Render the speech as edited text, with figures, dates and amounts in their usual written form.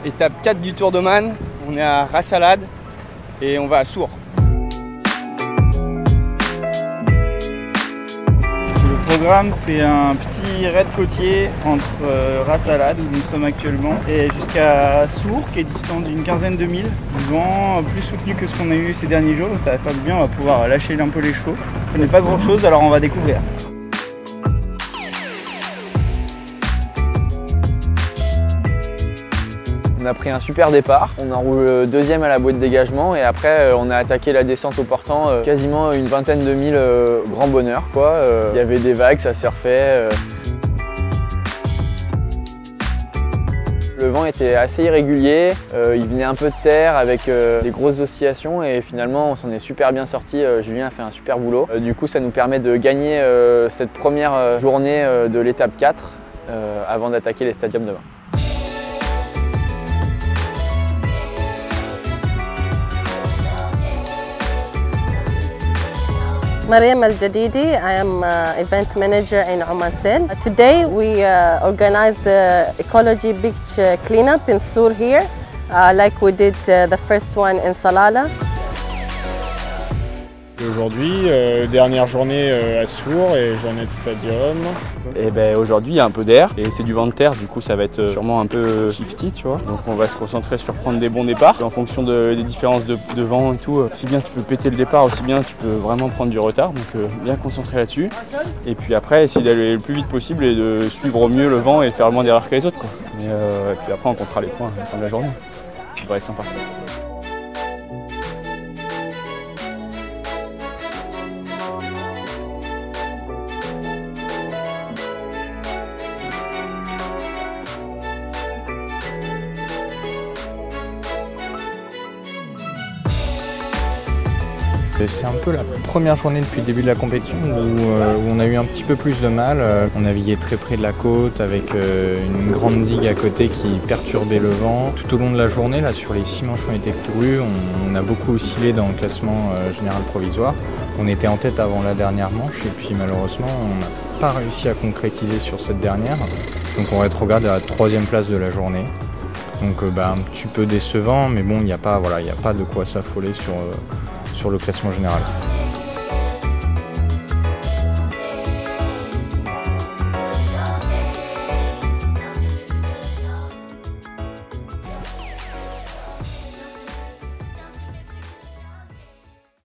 Étape 4 du Tour d'Oman, on est à Ras Salad et on va à Sour. Le programme, c'est un petit raid côtier entre Ras Salad, où nous sommes actuellement, et jusqu'à Sour, qui est distant d'une quinzaine de milles. Du vent plus soutenu que ce qu'on a eu ces derniers jours, donc ça va faire du bien, on va pouvoir lâcher un peu les chevaux. On n'est pas grand chose, alors on va découvrir. On a pris un super départ, on enroule deuxième à la bouée de dégagement et après on a attaqué la descente au portant quasiment une vingtaine de milles, grand bonheur quoi. Il y avait des vagues, ça surfait. Le vent était assez irrégulier, il venait un peu de terre avec des grosses oscillations et finalement on s'en est super bien sorti. Julien a fait un super boulot. Du coup ça nous permet de gagner cette première journée de l'étape 4 avant d'attaquer les stadiums demain. Mariam Al-Jadidi, I am event manager in Oman Sail. Today we organize the ecology beach cleanup in Sour here, like we did the first one in Salalah. Aujourd'hui, dernière journée à Sour et journée de stadium. Et ben aujourd'hui il y a un peu d'air et c'est du vent de terre, du coup ça va être sûrement un peu shifty, tu vois. Donc on va se concentrer sur prendre des bons départs. En fonction des différences de vent et tout, aussi bien tu peux péter le départ, aussi bien tu peux vraiment prendre du retard. Donc bien concentré là-dessus. Et puis après essayer d'aller le plus vite possible et de suivre au mieux le vent et faire le moins d'erreurs que les autres, quoi. Et puis après on comptera les points à la fin de la journée. Ça va être sympa. C'est un peu la première journée depuis le début de la compétition où on a eu un petit peu plus de mal. On naviguait très près de la côte avec une grande digue à côté qui perturbait le vent. Tout au long de la journée, là, sur les 6 manches qui ont été courues, on a beaucoup oscillé dans le classement général provisoire. On était en tête avant la dernière manche et puis malheureusement on n'a pas réussi à concrétiser sur cette dernière. Donc on rétrograde à la 3e place de la journée. Donc un petit peu décevant, mais bon, il n'y a pas de quoi s'affoler sur le classement général.